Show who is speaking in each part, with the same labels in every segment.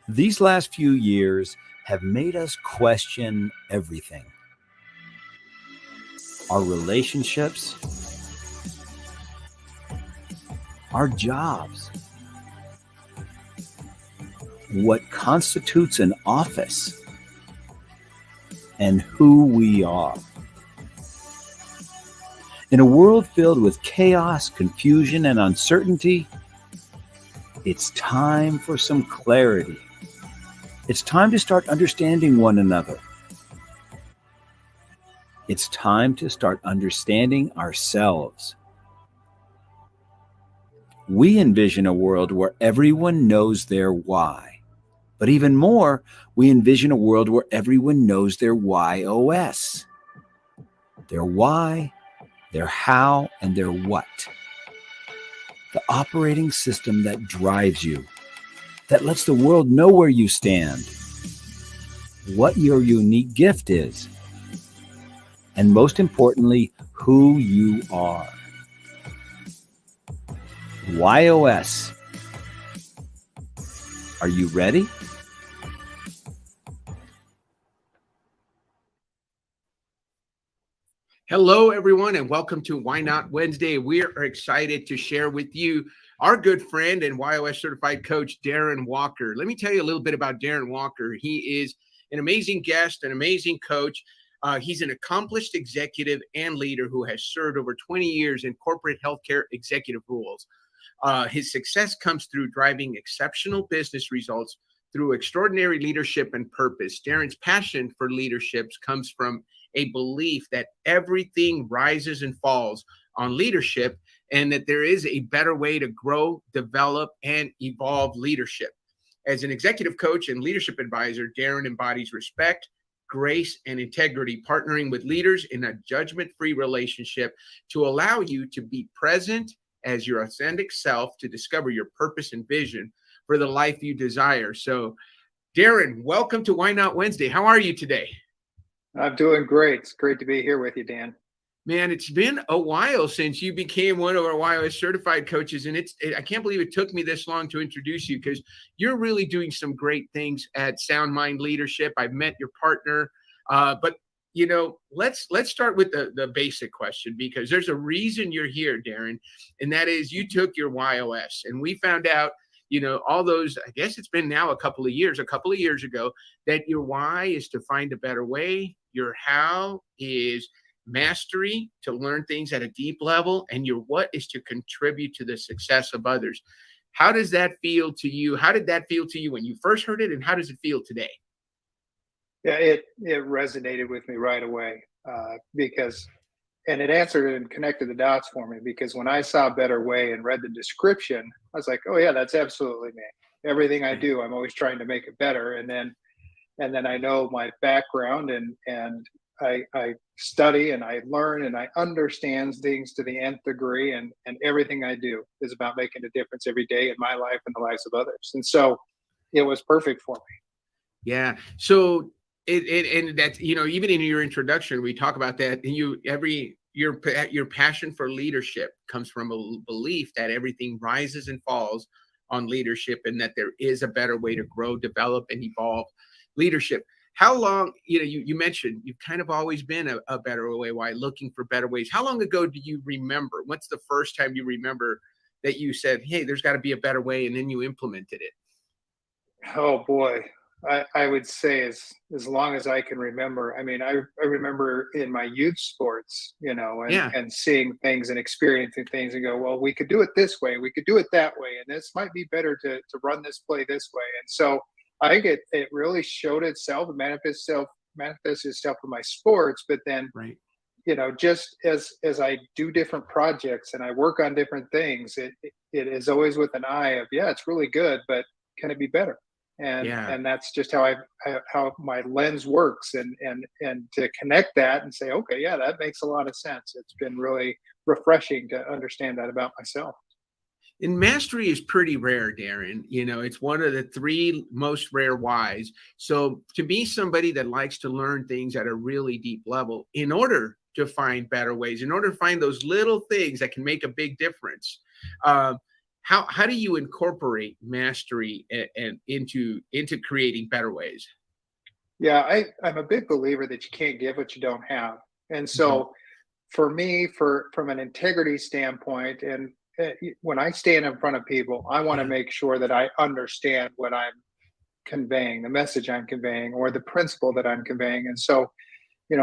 Speaker 1: These last few years have made us question everything. Our relationships, our jobs, what constitutes an office, and who we are. In a world filled with chaos, confusion, and uncertainty, it's time for some clarity. It's time to start understanding one another. It's time to start understanding ourselves. We envision a world where everyone knows their why. But even more, we envision a world where everyone knows their WHY.os. Their why, their how, and their what. The operating system that drives you, that lets the world know where you stand, what your unique gift is, and most importantly, who you are. WHY.os. Are you ready?
Speaker 2: Hello, everyone, and welcome to Why Not Wednesday. We are excited to share with you our good friend and WHY.os Certified Coach, Darren Walker. Let me tell you a little bit about Darren Walker. He is an amazing guest, an amazing coach. He's an accomplished executive and leader who has served over 20 years in corporate healthcare executive roles. His success comes through driving exceptional business results through extraordinary leadership and purpose. Darren's passion for leadership comes from a belief that everything rises and falls on leadership and that there is a better way to grow, develop, and evolve leadership. As an executive coach and leadership advisor, Darren embodies respect, grace, and integrity, partnering with leaders in a judgment-free relationship to allow you to be present as your authentic self to discover your purpose and vision for the life you desire. So, Darren, welcome to Why Not Wednesday. How are you today?
Speaker 3: I'm doing great. It's great to be here with you, Dan.
Speaker 2: Man, it's been a while since you became one of our WHY.os certified coaches, and I can't believe it took me this long to introduce you because you're really doing some great things at Sound Mind Leadership. I've met your partner, but you know, let's start with the basic question because there's a reason you're here, Darren, and that is you took your WHY.os, and we found out, you know, all those, I guess it's been now a couple of years ago, that your why is to find a better way, your how is mastery, to learn things at a deep level, and your what is to contribute to the success of others. How does that feel to you? How did that feel to you when you first heard it, and how does it feel today?
Speaker 3: Yeah, it resonated with me right away and it answered and connected the dots for me because when I saw Better Way and read the description, I was like, oh yeah, that's absolutely me. Everything I do, I'm always trying to make it better. And then I know my background and I study and I learn and I understand things to the nth degree, and everything I do is about making a difference every day in my life and the lives of others. And so it was perfect for me.
Speaker 2: Yeah. So and that, you know, even in your introduction, we talk about that. And your passion for leadership comes from a belief that everything rises and falls on leadership, and that there is a better way to grow, develop, and evolve leadership. How long, you know, you mentioned you've kind of always been a better way, why looking for better ways. How long ago do you remember? What's the first time you remember that you said, hey, there's got to be a better way, and then you implemented it?
Speaker 3: Oh boy. I would say as long as I can remember. I mean, I remember in my youth sports, you know, and seeing things and experiencing things and go, well, we could do it this way, we could do it that way, and this might be better to run this play this way. And so I think it really showed itself, manifested itself in my sports. But then,
Speaker 2: right,
Speaker 3: you know, just as I do different projects and I work on different things, it is always with an eye of, yeah, it's really good, but can it be better? And that's just how how my lens works, and to connect that and say, okay, yeah, that makes a lot of sense. It's been really refreshing to understand that about myself.
Speaker 2: And mastery is pretty rare, Darren. You know, it's one of the 3 most rare whys. So to be somebody that likes to learn things at a really deep level, in order to find better ways, in order to find those little things that can make a big difference, how do you incorporate mastery and into creating better ways?
Speaker 3: Yeah, I'm a big believer that you can't give what you don't have. And
Speaker 2: Mhm.
Speaker 3: so for me, from an integrity standpoint, and when I stand in front of people, I want to
Speaker 2: Yeah.
Speaker 3: make sure that I understand what I'm conveying, the message I'm conveying, or the principle that I'm conveying. And so,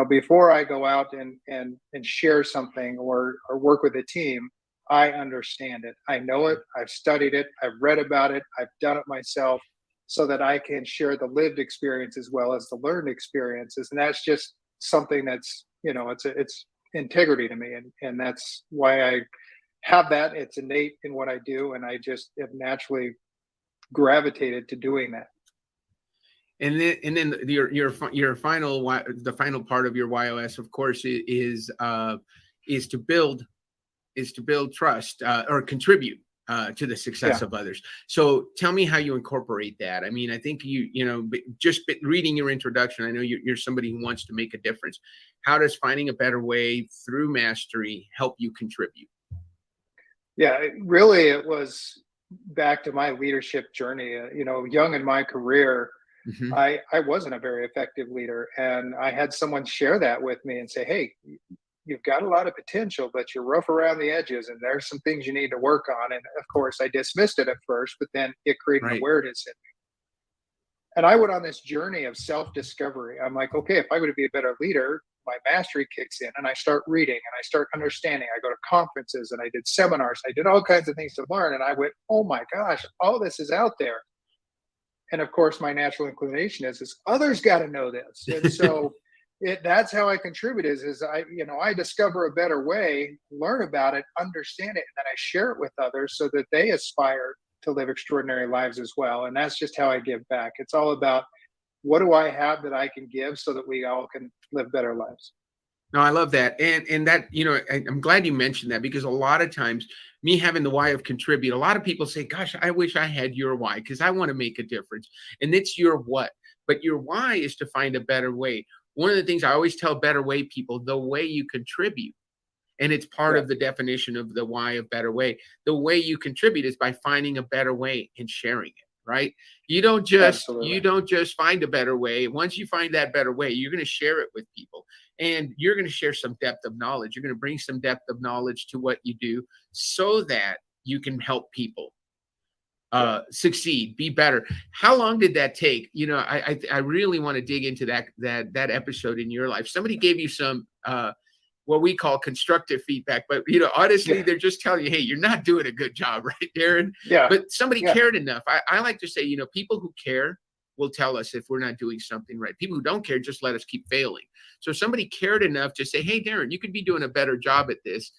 Speaker 3: before I go out and share something or work with a team, I understand it. I know it. I've studied it. I've read about it. I've done it myself, so that I can share the lived experience as well as the learned experiences. And that's just something that's, it's integrity to me, and that's why I have that. It's innate in what I do, and I just have naturally gravitated to doing that.
Speaker 2: And then your final the final part of your YOS, of course, is to build trust, or contribute to the success
Speaker 3: Yeah.
Speaker 2: of others. So tell me how you incorporate that. I mean, I think just reading your introduction, I know you're somebody who wants to make a difference. How does finding a better way through mastery help you contribute?
Speaker 3: Yeah, it was back to my leadership journey. Young in my career,
Speaker 2: Hmm.
Speaker 3: I wasn't a very effective leader, and I had someone share that with me and say, "Hey, you've got a lot of potential, but you're rough around the edges, and there's some things you need to work on." And of course, I dismissed it at first, but then it created an
Speaker 2: Right.
Speaker 3: awareness in me. And I went on this journey of self-discovery. I'm like, okay, if I were to be a better leader, my mastery kicks in, and I start reading and I start understanding. I go to conferences and I did seminars. I did all kinds of things to learn. And I went, oh my gosh, all this is out there. And of course, my natural inclination is others got to know this. And so that's how I contribute is I discover a better way, learn about it, understand it, and then I share it with others so that they aspire to live extraordinary lives as well. And that's just how I give back. It's all about, what do I have that I can give so that we all can live better lives?
Speaker 2: No, I love that. And that, I'm glad you mentioned that, because a lot of times, me having the why of contribute, a lot of people say, gosh, I wish I had your why, because I want to make a difference. And it's your what. But your why is to find a better way. One of the things I always tell better way people, the way you contribute, and it's part
Speaker 3: Yeah,
Speaker 2: of the definition of the why of better way. The way you contribute is by finding a better way and sharing it, right? You
Speaker 3: absolutely.
Speaker 2: don't just find a better way. Once you find that better way, you're going to share it with people, and you're going to share some depth of knowledge. You're going to bring some depth of knowledge to what you do, so that you can help people
Speaker 3: Yeah.
Speaker 2: succeed, be better. How long did that take? I really want to dig into that episode in your life. Somebody gave you some what we call constructive feedback, but honestly,
Speaker 3: Yeah.
Speaker 2: they're just telling you, hey, you're not doing a good job, right, Darren?
Speaker 3: Yeah.
Speaker 2: But somebody
Speaker 3: Yeah.
Speaker 2: cared enough. I like to say, people who care will tell us if we're not doing something right. People who don't care just let us keep failing. So somebody cared enough to say, hey, Darren, you could be doing a better job at this.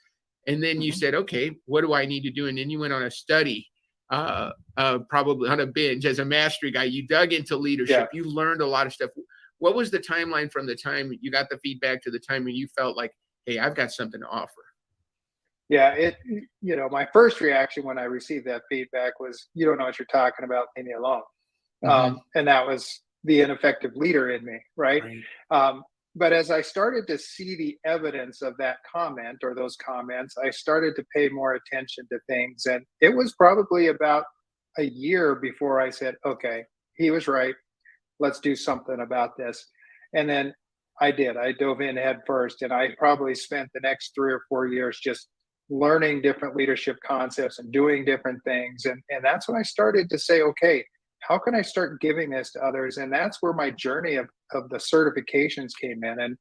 Speaker 2: And then you
Speaker 3: Mhm.
Speaker 2: said, okay, what do I need to do? And then you went on a study, probably on a binge as a mastery guy. You dug into
Speaker 3: Yeah.
Speaker 2: leadership. You learned a lot of stuff. What was the timeline from the time you got the feedback to the time when you felt like, hey, I've got something to offer?
Speaker 3: Yeah. My first reaction when I received that feedback was, you don't know what you're talking about, leave me alone.
Speaker 2: Hmm.
Speaker 3: And that was the ineffective leader in me, right?
Speaker 2: Right.
Speaker 3: Um, but as I started to see the evidence of that comment or those comments, I started to pay more attention to things. And it was probably about a year before I said, okay, he was right. Let's do something about this. And then I did. I dove in head first, and I probably spent the next 3 or 4 years just learning different leadership concepts and doing different things. And that's when I started to say, okay, how can I start giving this to others? And that's where my journey of the certifications came in. And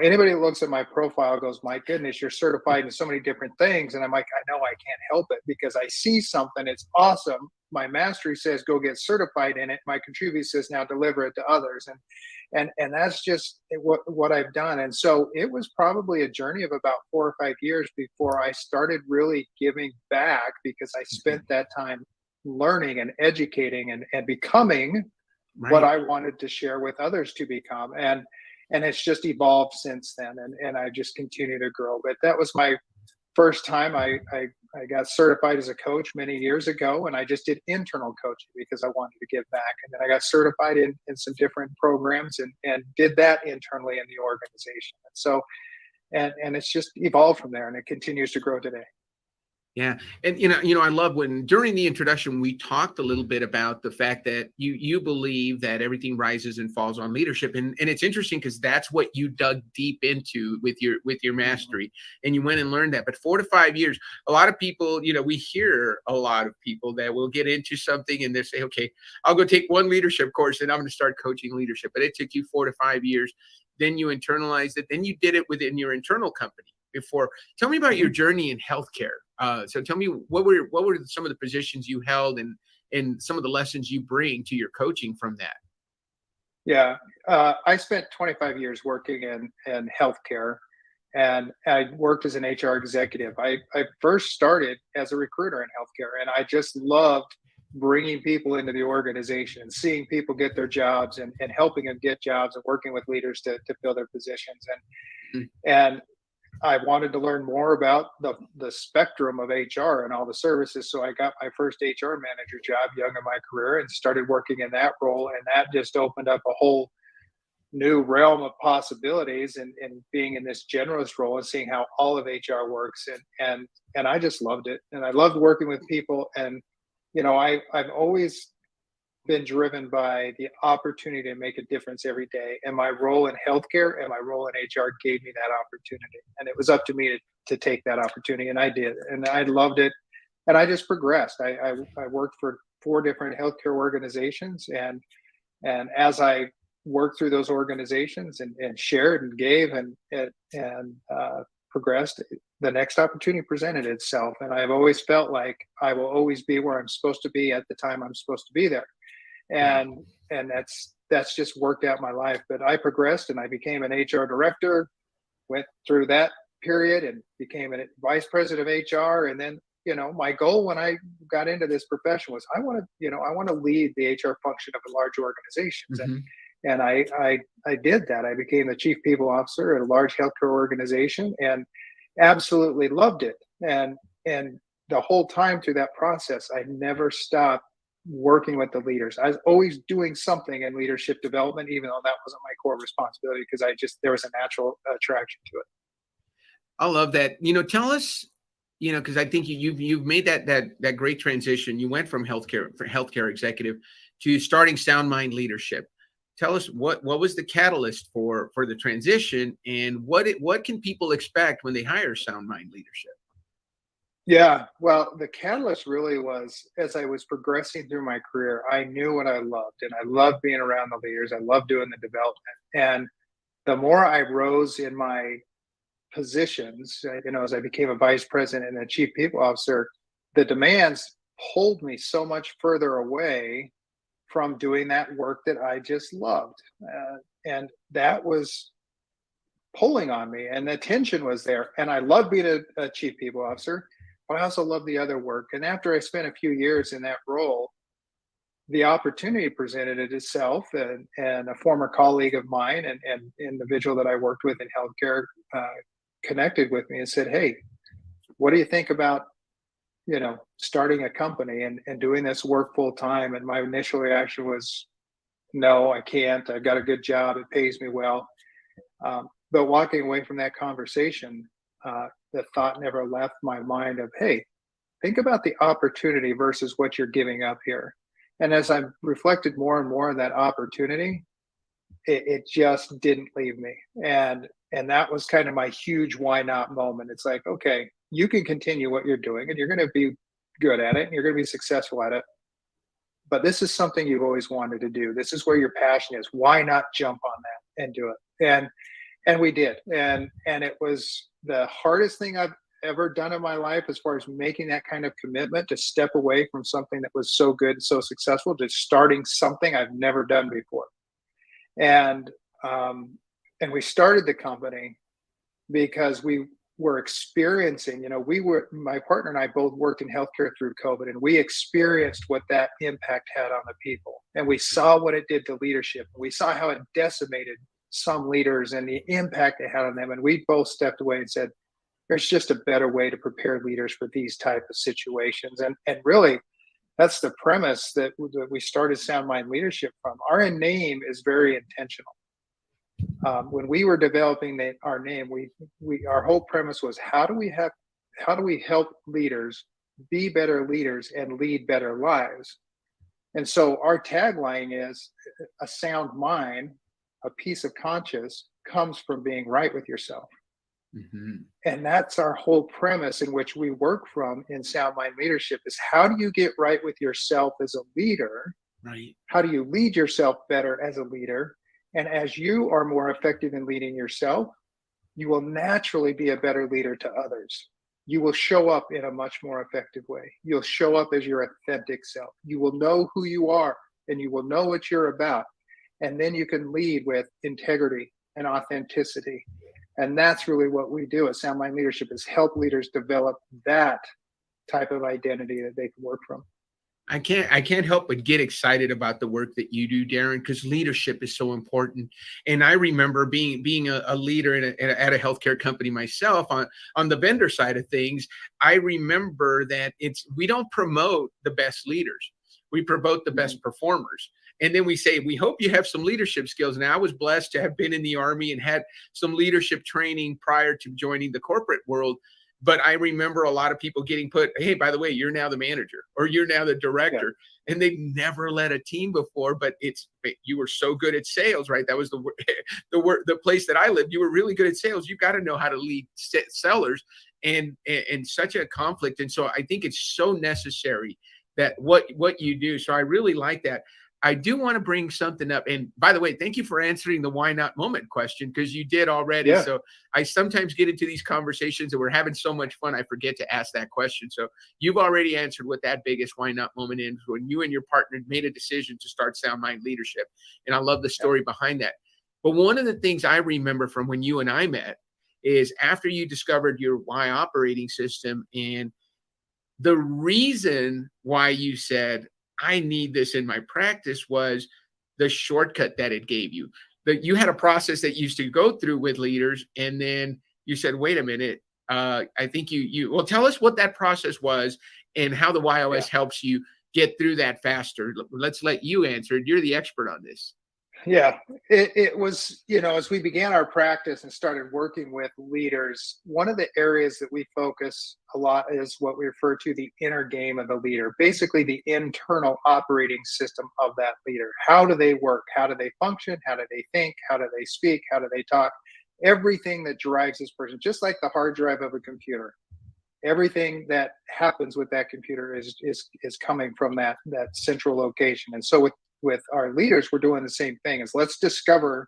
Speaker 3: anybody that looks at my profile goes, my goodness, you're certified in so many different things. And I'm like, I know, I can't help it because I see something, it's awesome. My mastery says go get certified in it. My contribute says now deliver it to others. And that's just what I've done. And so it was probably a journey of about 4 or 5 years before I started really giving back, because I spent
Speaker 2: Mhm.
Speaker 3: that time learning and educating and becoming what
Speaker 2: Right.
Speaker 3: I wanted to share with others to become. And it's just evolved since then. And I just continue to grow. But that was my first time I got certified as a coach many years ago, and I just did internal coaching because I wanted to give back. And then I got certified in some different programs and did that internally in the organization. And so, and it's just evolved from there, and it continues to grow today.
Speaker 2: Yeah. And I love when during the introduction we talked a little bit about the fact that you believe that everything rises and falls on leadership. And it's interesting because that's what you dug deep into with your mastery, and you went and learned that. But 4 to 5 years, a lot of people, we hear a lot of people that will get into something and they say, okay, I'll go take one leadership course and I'm going to start coaching leadership. But it took you 4 to 5 years. Then you internalized it. Then you did it within your internal company before. Tell me about your journey in healthcare. So tell me what were some of the positions you held and some of the lessons you bring to your coaching from that.
Speaker 3: Yeah, I spent 25 years working in healthcare, and I worked as an HR executive. I first started as a recruiter in healthcare, and I just loved bringing people into the organization and seeing people get their jobs and helping them get jobs and working with leaders to fill their positions. And I wanted to learn more about the spectrum of HR and all the services. So I got my first HR manager job young in my career and started working in that role. And that just opened up a whole new realm of possibilities and being in this generalist role and seeing how all of HR works. And I just loved it. And I loved working with people. And, I've always been driven by the opportunity to make a difference every day. And my role in healthcare and my role in HR gave me that opportunity. And it was up to me to take that opportunity. And I did. And I loved it. And I just progressed. I worked for 4 different healthcare organizations. And as I worked through those organizations and shared and gave and progressed, the next opportunity presented itself. And I've always felt like I will always be where I'm supposed to be at the time I'm supposed to be there. And that's just worked out my life. But I progressed and I became an HR director, went through that period and became a vice president of HR. And then, my goal when I got into this profession was I want to lead the HR function of large organizations. And I did that. I became the chief people officer at a large healthcare organization and absolutely loved it. And the whole time through that process, I never stopped working with the leaders. I was always doing something in leadership development, even though that wasn't my core responsibility, because there was a natural attraction to it.
Speaker 2: I love that. Tell us, because I think you've made that great transition. You went from healthcare executive to starting Sound Mind Leadership. Tell us what was the catalyst for the transition, and what can people expect when they hire Sound Mind Leadership?
Speaker 3: Yeah, well, the catalyst really was as I was progressing through my career, I knew what I loved, and I loved being around the leaders. I loved doing the development. And the more I rose in my positions, as I became a vice president and a chief people officer, the demands pulled me so much further away from doing that work that I just loved. And that was pulling on me, and the tension was there. And I loved being a chief people officer, but I also love the other work. And after I spent a few years in that role, the opportunity presented itself, and a former colleague of mine and individual that I worked with in healthcare connected with me and said, "Hey, what do you think about, starting a company and doing this work full time?" And my initial reaction was, "No, I can't. I've got a good job. It pays me well." But walking away from that conversation, the thought never left my mind of, hey, think about the opportunity versus what you're giving up here. And as I reflected more and more on that opportunity, it just didn't leave me. And that was kind of my huge why not moment. It's like, okay, you can continue what you're doing and you're going to be good at it and you're going to be successful at it. But this is something you've always wanted to do. This is where your passion is. Why not jump on that and do it? And we did. And it was the hardest thing I've ever done in my life as far as making that kind of commitment to step away from something that was so good and so successful to starting something I've never done before. And we started the company because we were experiencing, my partner and I both worked in healthcare through COVID, and we experienced what that impact had on the people. And we saw what it did to leadership. We saw how it decimated some leaders and the impact it had on them. And we both stepped away and said, there's just a better way to prepare leaders for these type of situations. And really, that's the premise that we started Sound Mind Leadership from. Our name is very intentional. When we were developing our name, our whole premise was, how do we how do we help leaders be better leaders and lead better lives? And so our tagline is a sound mind, a peace of conscience comes from being right with yourself.
Speaker 2: Mm-hmm.
Speaker 3: And that's our whole premise in which we work from in sound mind leadership is how do you get right with yourself as a leader?
Speaker 2: Right.
Speaker 3: How do you lead yourself better as a leader? And as you are more effective in leading yourself, you will naturally be a better leader to others. You will show up in a much more effective way. You'll show up as your authentic self. You will know who you are and you will know what you're about. And then you can lead with integrity and authenticity. And that's really what we do at Sound Mind Leadership is help leaders develop that type of identity that they can work from.
Speaker 2: I can't help but get excited about the work that you do, Darren, because leadership is so important. And I remember being a leader at a healthcare company myself on the vendor side of things. I remember that we don't promote the best leaders. We promote the best performers. And then we say, we hope you have some leadership skills. Now, I was blessed to have been in the Army and had some leadership training prior to joining the corporate world. But I remember a lot of people getting put, hey, by the way, you're now the manager or you're now the director. Yeah. And they've never led a team before, but you were so good at sales, right? That was the place that I lived. You were really good at sales. You got to know how to lead sellers and such a conflict. And so I think it's so necessary that what you do. So I really like that. I do want to bring something up. And by the way, thank you for answering the why not moment question, because you did already. Yeah. So I sometimes get into these conversations and we're having so much fun, I forget to ask that question. So you've already answered what that biggest why not moment is when you and your partner made a decision to start Sound Mind Leadership. And I love the story behind that. But one of the things I remember from when you and I met is after you discovered your why operating system, and the reason why you said, I need this in my practice was the shortcut that it gave you. That you had a process that you used to go through with leaders, and then you said, wait a minute, I think well, tell us what that process was and how the WHY.os helps you get through that faster. Let's let you answer it. You're the expert on this.
Speaker 3: Yeah, it was, as we began our practice and started working with leaders, one of the areas that we focus a lot is what we refer to the inner game of the leader, basically the internal operating system of that leader. How do they work? How do they function? How do they think? How do they speak? How do they talk? Everything that drives this person, just like the hard drive of a computer. Everything that happens with that computer is coming from that central location. And so with our leaders, we're doing the same thing. Is let's discover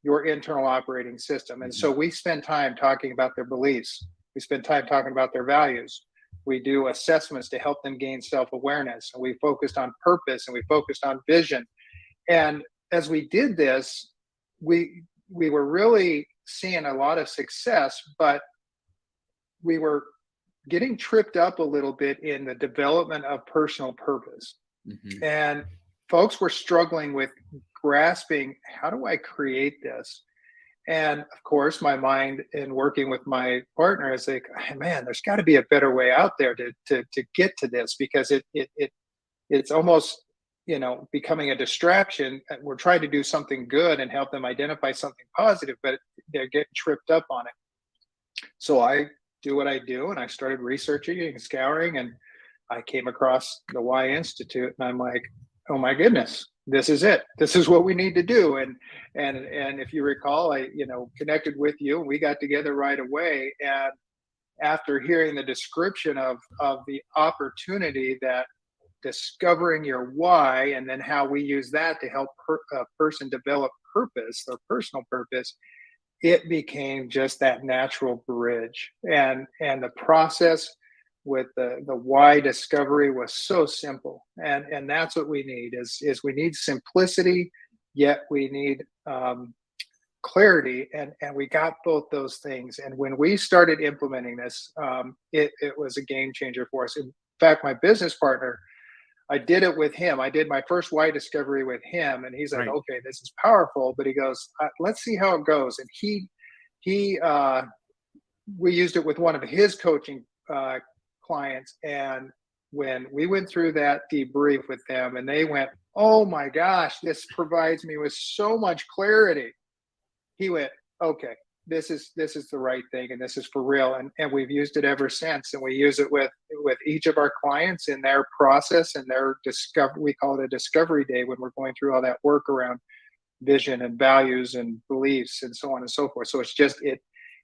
Speaker 3: your internal operating system. And so we spend time talking about their beliefs. We spend time talking about their values. We do assessments to help them gain self-awareness. And we focused on purpose and we focused on vision. And as we did this, we were really seeing a lot of success, but we were getting tripped up a little bit in the development of personal purpose. Mm-hmm. And folks were struggling with grasping, how do I create this? And of course, my mind in working with my partner is like, man, there's got to be a better way out there to get to this, because it's almost, becoming a distraction. We're trying to do something good and help them identify something positive, but they're getting tripped up on it. So I do what I do, and I started researching and scouring, and I came across the Why Institute, and I'm like, oh my goodness, this is it. This is what we need to do. And if you recall, I, connected with you, and we got together right away. And after hearing the description of the opportunity that discovering your why, and then how we use that to help a person develop purpose or personal purpose, it became just that natural bridge. And the process with the why discovery was so simple. And that's what we need is we need simplicity, yet we need clarity. And we got both those things. And when we started implementing this, it was a game changer for us. In fact, my business partner, I did it with him. I did my first why discovery with him, and he's like, right. Okay, this is powerful. But he goes, let's see how it goes. And we used it with one of his coaching clients. And when we went through that debrief with them, and they went, oh my gosh, this provides me with so much clarity. He went, okay, this is the right thing, and this is for real. And we've used it ever since. And we use it with each of our clients in their process and their discovery. We call it a discovery day when we're going through all that work around vision and values and beliefs and so on and so forth. So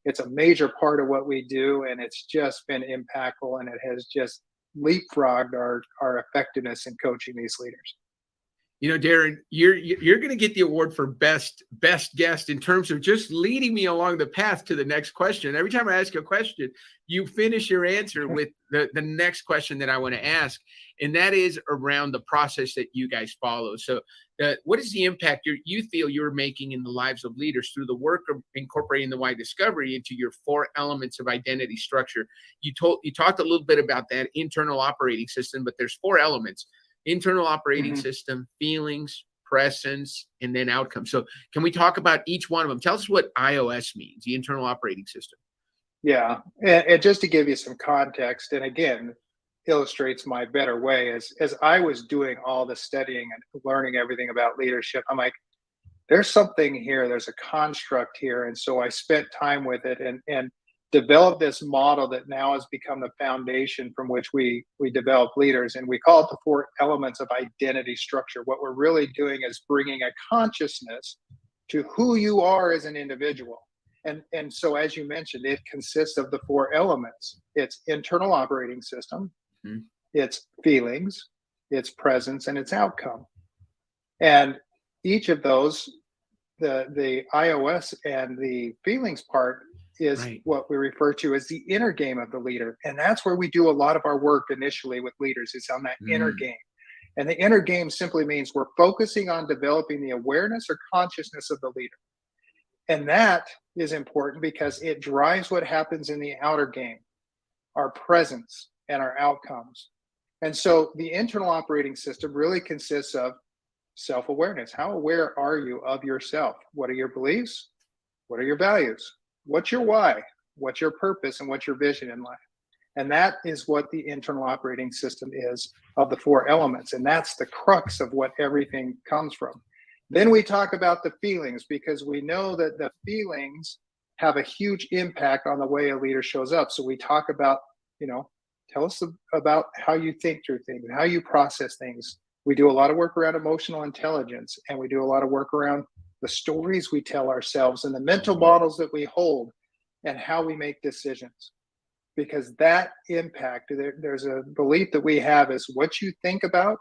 Speaker 3: it's a major part of what we do, and it's just been impactful, and it has just leapfrogged our effectiveness in coaching these leaders.
Speaker 2: You know, Darren, you're going to get the award for best guest in terms of just leading me along the path to the next question. Every time I ask a question, you finish your answer with the next question that I want to ask, and that is around the process that you guys follow. So, what is the impact you feel you're making in the lives of leaders through the work of incorporating the why discovery into your 4 elements of identity structure? You talked a little bit about that internal operating system, but there's 4 elements. Internal operating system, feelings, presence, and then outcomes. So can we talk about each one of them? Tell us what WHY.os means, the internal operating system.
Speaker 3: Yeah. And just to give you some context, and again, illustrates my better way, as I was doing all the studying and learning everything about leadership, I'm like, there's something here, there's a construct here. And so I spent time with it and developed this model that now has become the foundation from which we develop leaders. And we call it the 4 elements of identity structure. What we're really doing is bringing a consciousness to who you are as an individual. And so, as you mentioned, it consists of the 4 elements. It's internal operating system, it's feelings, it's presence, and it's outcome. And each of those, the WHY.os and the feelings part, is what we refer to as the inner game of the leader. And that's where we do a lot of our work initially with leaders, is on that inner game. And the inner game simply means we're focusing on developing the awareness or consciousness of the leader. And that is important because it drives what happens in the outer game, our presence and our outcomes. And so the internal operating system really consists of self-awareness. How aware are you of yourself? What are your beliefs? What are your values? What's your why? What's your purpose? And what's your vision in life? And that is what the internal operating system is of the 4 elements. And that's the crux of what everything comes from. Then we talk about the feelings, because we know that the feelings have a huge impact on the way a leader shows up. So we talk about, tell us about how you think through things and how you process things. We do a lot of work around emotional intelligence, and we do a lot of work around the stories we tell ourselves and the mental models that we hold and how we make decisions. Because that impact, there's a belief that we have, is what you think about,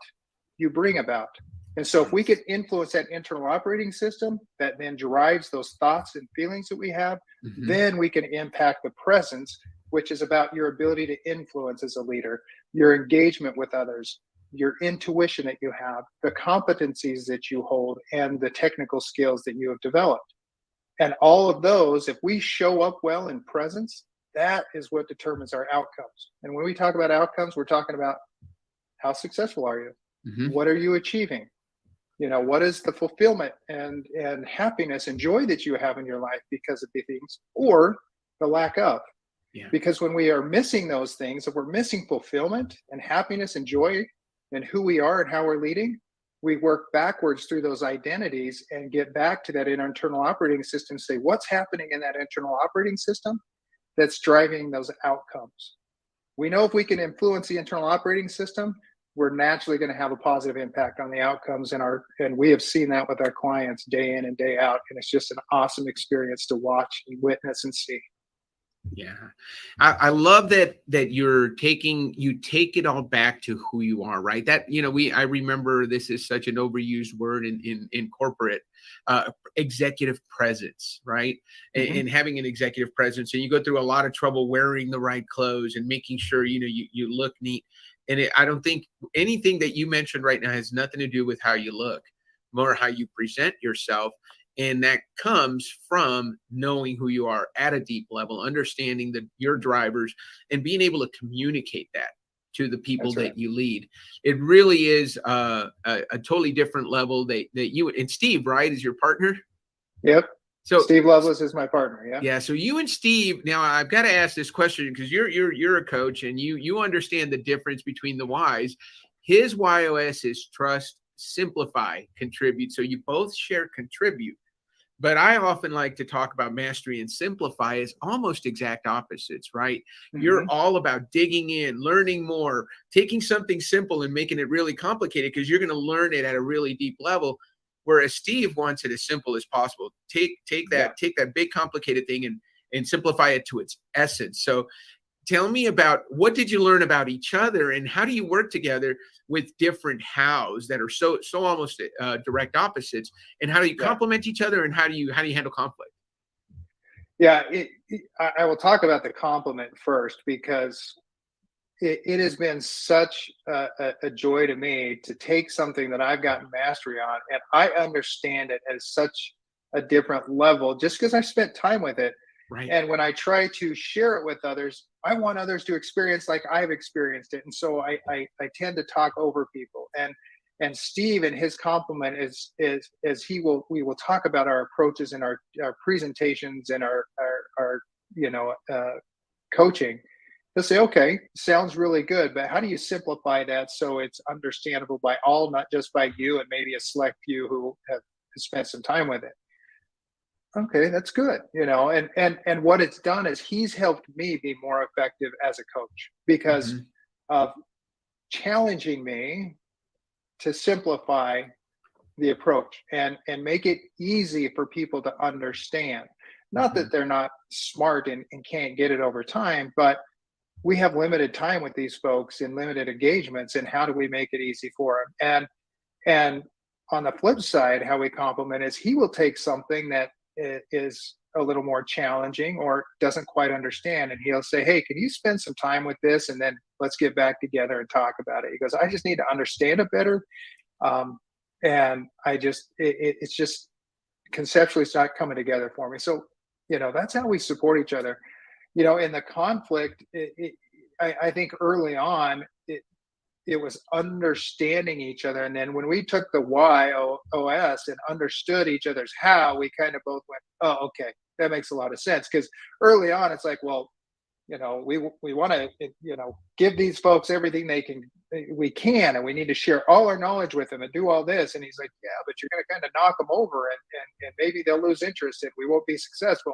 Speaker 3: you bring about. And so if we can influence that internal operating system that then drives those thoughts and feelings that we have, then we can impact the presence, which is about your ability to influence as a leader, your engagement with others, your intuition that you have, the competencies that you hold, and the technical skills that you have developed. And all of those, if we show up well in presence, that is what determines our outcomes. And when we talk about outcomes, we're talking about how successful are you? What are you achieving? What is the fulfillment and happiness and joy that you have in your life because of the things, or the lack of? Because when we are missing those things, if we're missing fulfillment and happiness and joy and who we are and how we're leading, we work backwards through those identities and get back to that internal operating system, say, what's happening in that internal operating system that's driving those outcomes? We know if we can influence the internal operating system, we're naturally going to have a positive impact on the outcomes and we have seen that with our clients day in and day out. And it's just an awesome experience to watch and witness and see.
Speaker 2: Yeah. I love that you take it all back to who you are, right? That, I remember this is such an overused word in corporate, executive presence, right? And having an executive presence, and you go through a lot of trouble wearing the right clothes and making sure, you look neat. And I don't think anything that you mentioned right now has nothing to do with how you look, more how you present yourself. And that comes from knowing who you are at a deep level, understanding your drivers, and being able to communicate that to the people that you lead. It really is a totally different level that you and Steve, right, is your partner?
Speaker 3: Yep.
Speaker 2: So
Speaker 3: Steve Lovelace is my partner. Yeah.
Speaker 2: Yeah. So you and Steve, now I've got to ask this question because you're a coach and you understand the difference between the whys. His WHY.os is trust, simplify, contribute. So you both share contribute. But I often like to talk about mastery and simplify as almost exact opposites, right? You're
Speaker 3: Mhm.
Speaker 2: all about digging in, learning more, taking something simple and making it really complicated because you're going to learn it at a really deep level. Whereas Steve wants it as simple as possible. Take
Speaker 3: Yeah.
Speaker 2: that big complicated thing and simplify it to its essence. So tell me about, what did you learn about each other, and how do you work together with different hows that are so almost direct opposites, and how do you
Speaker 3: Yeah.
Speaker 2: complement each other, and how do you handle conflict?
Speaker 3: Yeah. I will talk about the compliment first because it has been such a joy to me to take something that I've gotten mastery on and I understand it at such a different level just because I spent time with it.
Speaker 2: Right.
Speaker 3: And when I try to share it with others, I want others to experience like I've experienced it. And so I tend to talk over people. And Steve and his compliment is we will talk about our approaches and our presentations and our you know coaching. They'll say, okay, sounds really good, but how do you simplify that so it's understandable by all, not just by you and maybe a select few who have spent some time with it? Okay, that's good. And what it's done is he's helped me be more effective as a coach because
Speaker 2: Hmm.
Speaker 3: of challenging me to simplify the approach and make it easy for people to understand. Not
Speaker 2: Hmm.
Speaker 3: that they're not smart and can't get it over time, but we have limited time with these folks and limited engagements, and how do we make it easy for them? And on the flip side, how we compliment is he will take something that is a little more challenging or doesn't quite understand, and he'll say, hey, can you spend some time with this, and then let's get back together and talk about it. He goes, I just need to understand it better. um, and it's just conceptually it's not coming together for me. So that's how we support each other. In the conflict, I think early on it was understanding each other, and then when we took the WHY.os and understood each other's how, we kind of both went, oh, okay, that makes a lot of sense. Because early on, it's like, well, we want to give these folks everything we can, and we need to share all our knowledge with them and do all this. And he's like, yeah, but you're going to kind of knock them over, and maybe they'll lose interest and we won't be successful.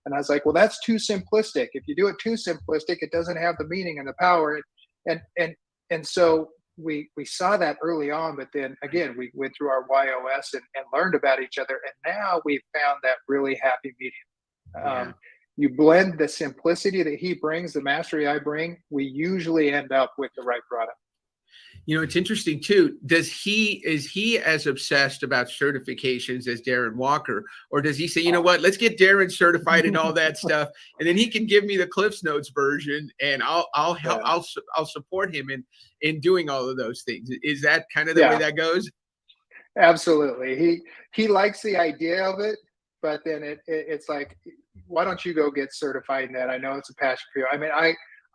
Speaker 3: And I was like, well, that's too simplistic. If you do it too simplistic, it doesn't have the meaning and the power. And so we saw that early on, but then again, we went through our YOS and learned about each other. And now we've found that really happy medium.
Speaker 2: Yeah.
Speaker 3: You blend the simplicity that he brings, the mastery I bring, we usually end up with the right product.
Speaker 2: It's interesting too. Is he as obsessed about certifications as Darren Walker, or does he say, you know what, let's get Darren certified and all that stuff, and then he can give me the Cliffs Notes version, and I'll help,
Speaker 3: Yeah.
Speaker 2: I'll support him in doing all of those things. Is that kind of the way
Speaker 3: Yeah,
Speaker 2: that goes?
Speaker 3: absolutely. He likes the idea of it, but then it's like, why don't you go get certified in that? I know it's a passion for you. I mean,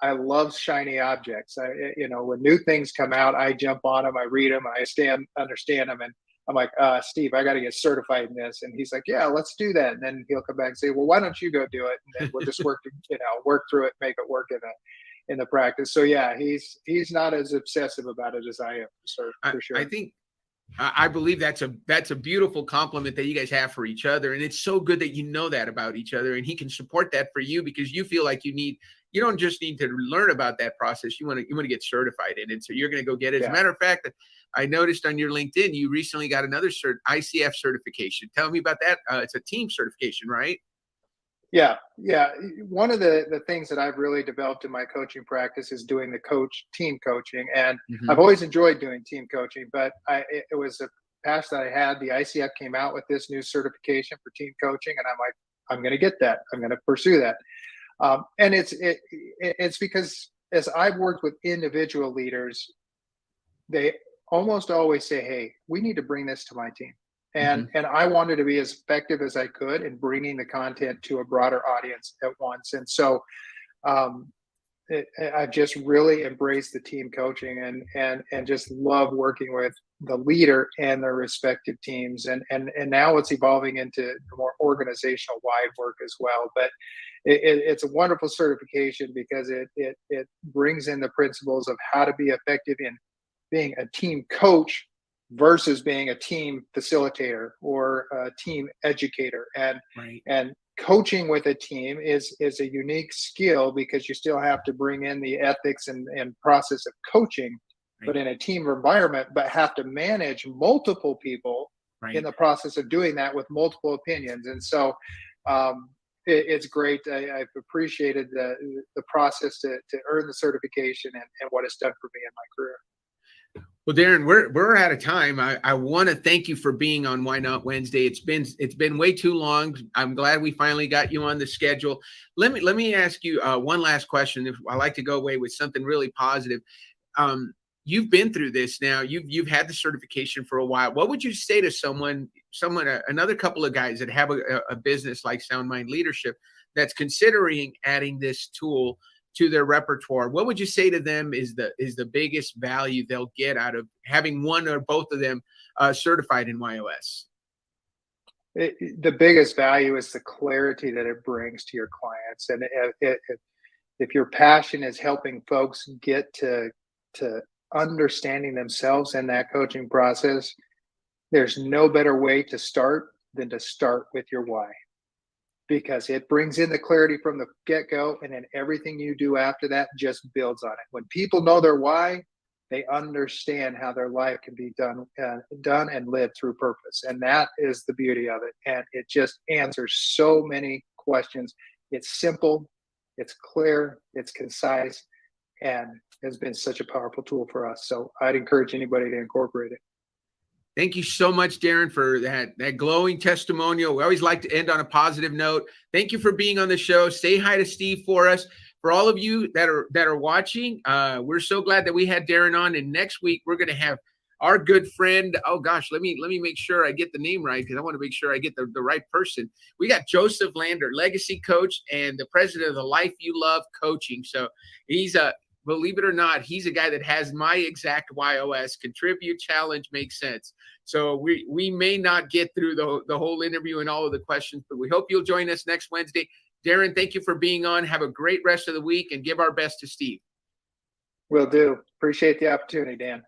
Speaker 3: I love shiny objects. When new things come out, I jump on them, I read them, understand them, and I'm like, Steve, I got to get certified in this, and he's like, yeah, let's do that. And then he'll come back and say, well, why don't you go do it? And then we'll just work through it, make it work in the practice. So yeah, he's not as obsessive about it as I am, for sure.
Speaker 2: I think I believe that's a beautiful compliment that you guys have for each other, and it's so good that you know that about each other, and he can support that for you because you feel like you don't just need to learn about that process. You want to get certified in it, so you're going to go get it. As a
Speaker 3: Yeah.
Speaker 2: matter of fact, I noticed on your LinkedIn you recently got another ICF certification. Tell me about that. It's a team certification, right?
Speaker 3: Yeah, yeah. One of the things that I've really developed in my coaching practice is doing the team coaching, and I've
Speaker 2: Hmm.
Speaker 3: always enjoyed doing team coaching. But it was a past that I had. The ICF came out with this new certification for team coaching, and I'm like, I'm going to get that. I'm going to pursue that. And it's because as I've worked with individual leaders, they almost always say, hey, we need to bring this to my team. and
Speaker 2: Hmm.
Speaker 3: and I wanted to be as effective as I could in bringing the content to a broader audience at once. And so um, I've just really embraced the team coaching and just love working with the leader and their respective teams. And now it's evolving into more organizational wide work as well. But it's a wonderful certification because it brings in the principles of how to be effective in being a team coach versus being a team facilitator or a team educator.
Speaker 2: Right.
Speaker 3: And coaching with a team is a unique skill because you still have to bring in the ethics and process of coaching, but in a team environment, but have to manage multiple people in the process of doing that with multiple opinions. And so it's great. I've appreciated the process to earn the certification and what it's done for me in my career.
Speaker 2: Well, Darren, we're out of time. I want to thank you for being on Why Not Wednesday. It's been way too long. I'm glad we finally got you on the schedule. Let me ask you one last question. If I like to go away with something really positive. You've been through this now. You've had the certification for a while. What would you say to someone, another couple of guys that have a business like Sound Mind Leadership that's considering adding this tool to their repertoire? What would you say to them is the biggest value they'll get out of having one or both of them certified in WHY.os?
Speaker 3: The biggest value is the clarity that it brings to your clients. And if your passion is helping folks get to understanding themselves in that coaching process, there's no better way to start than to start with your why, because it brings in the clarity from the get-go, and then everything you do after that just builds on it. When people know their why, they understand how their life can be done and lived through purpose. And that is the beauty of it. And it just answers so many questions. It's simple, it's clear, it's concise, and has been such a powerful tool for us. So I'd encourage anybody to incorporate it.
Speaker 2: Thank you so much, Darren, for that glowing testimonial. We always like to end on a positive note. Thank you for being on the show. Say hi to Steve for us. For all of you that are watching, we're so glad that we had Darren on. And next week we're going to have our good friend. Oh gosh, let me make sure I get the name right, because I want to make sure I get the right person. We got Joseph Lander, legacy coach and the president of the Life You Love Coaching. So he's believe it or not, he's a guy that has my exact WHY.os: contribute, challenge, make sense. So we may not get through the whole interview and all of the questions, but we hope you'll join us next Wednesday. Darren, thank you for being on. Have a great rest of the week, and give our best to Steve.
Speaker 3: Will do. Appreciate the opportunity, Dan.